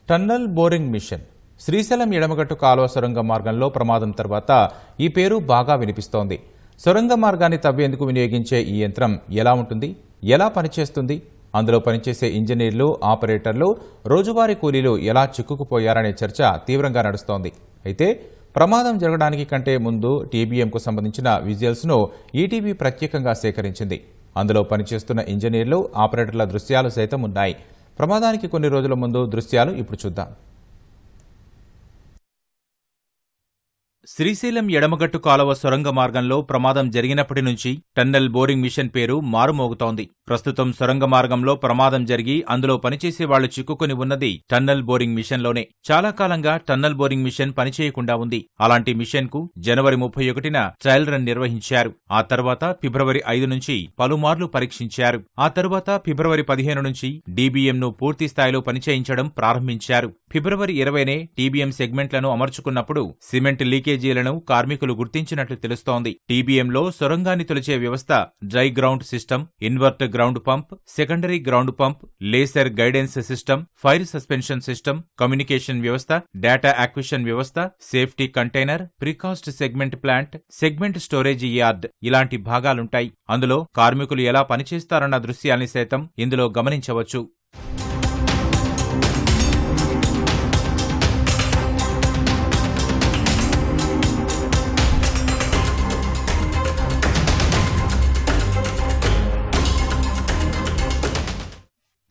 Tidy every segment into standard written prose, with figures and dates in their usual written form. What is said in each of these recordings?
Tunnel boring machine Srisailam ఎడమగట్టు కాలువ సొరంగ మార్గంలో ప్రమాదం తర్వాత ఈ పేరు బాగా వినిపిస్తోంది. సొరంగ మార్గాన్ని తవ్వేందుకు వినియోగించే ఈ యంత్రం ఎలా ఉంటుంది, ఎలా పనిచేస్తుంది, అందులో పనిచేసే ఇంజనీర్లు, ఆపరేటర్లు, రోజువారీ కూలీలు ఎలా చిక్కుకుపోయారనే చర్చ తీవ్రంగా నడుస్తోంది. అయితే ప్రమాదం జరగడానికి కంటే ముందు టీబీఎంకు సంబంధించిన విజువల్స్ను ఈటీవీ ప్రత్యేకంగా సేకరించింది. అందులో పనిచేస్తున్న ఇంజనీర్లు, ఆపరేటర్ల దృశ్యాలు సైతం ఉన్నాయి. ప్రమాదానికి కొన్ని రోజుల ముందు దృశ్యాలు ఇప్పుడు చూద్దాం. శ్రీశైలం ఎడమగట్టు కాలువ సొరంగ మార్గంలో ప్రమాదం జరిగినప్పటి నుంచి టన్నల్ బోరింగ్ మిషన్ పేరు మారుమోగుతోంది. ప్రస్తుతం సొరంగ మార్గంలో ప్రమాదం జరిగి అందులో పనిచేసే వాళ్లు చిక్కుకుని ఉన్నది టన్నల్ బోరింగ్ మిషన్లోనే. చాలా కాలంగా టన్నల్ బోరింగ్ మిషన్ పనిచేయకుండా ఉంది. అలాంటి మిషన్ కు జనవరి 31న ట్రయల్ రన్ నిర్వహించారు. ఆ తర్వాత ఫిబ్రవరి 5 నుంచి పలుమార్లు పరీక్షించారు. ఆ తర్వాత ఫిబ్రవరి 15 నుంచి డీబీఎంను పూర్తి స్థాయిలో పనిచేయించడం ప్రారంభించారు. ఫిబ్రవరి 20నే టీబీఎం సెగ్మెంట్లను అమర్చుకున్నప్పుడు సిమెంట్ లీకేజీలను కార్మికులు గుర్తించినట్లు తెలుస్తోంది. టీబీఎంలో సొరంగాన్ని తొలిచే వ్యవస్థ dry ground system, invert ground pump, secondary ground pump, laser guidance system, fire suspension system, communication వ్యవస్థ, డేటా యాక్విజిషన్ వ్యవస్థ, safety container, precast segment plant, segment storage yard ఇలాంటి భాగాలుంటాయి. అందులో కార్మికులు ఎలా పనిచేస్తారన్న దృశ్యాల్ని సైతం ఇందులో గమనించవచ్చు.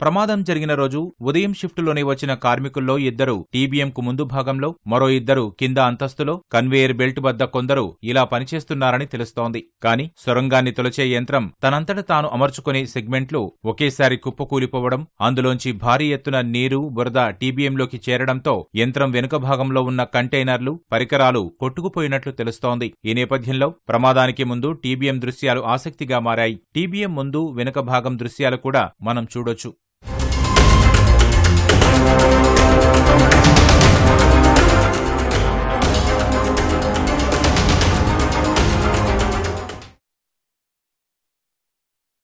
ప్రమాదం జరిగిన రోజు ఉదయం షిఫ్టులోనే వచ్చిన కార్మికుల్లో ఇద్దరు టీబీఎంకు ముందు భాగంలో, మరో ఇద్దరు కింద అంతస్తులో, కన్వేయర్ బెల్ట్ వద్ద కొందరు ఇలా పనిచేస్తున్నారని తెలుస్తోంది. కానీ సొరంగాన్ని తొలచే యంత్రం తనంతట తాను అమర్చుకునే సెగ్మెంట్లు ఒకేసారి కుప్పకూలిపోవడం, అందులోంచి భారీ ఎత్తున నీరు, బురద టీబీఎంలోకి చేరడంతో యంత్రం వెనుక భాగంలో ఉన్న కంటైనర్లు, పరికరాలు కొట్టుకుపోయినట్లు తెలుస్తోంది. ఈ నేపథ్యంలో ప్రమాదానికి ముందు టీబీఎం దృశ్యాలు ఆసక్తిగా మారాయి. టీబీఎం ముందు, వెనుక భాగం దృశ్యాలు కూడా మనం చూడొచ్చు.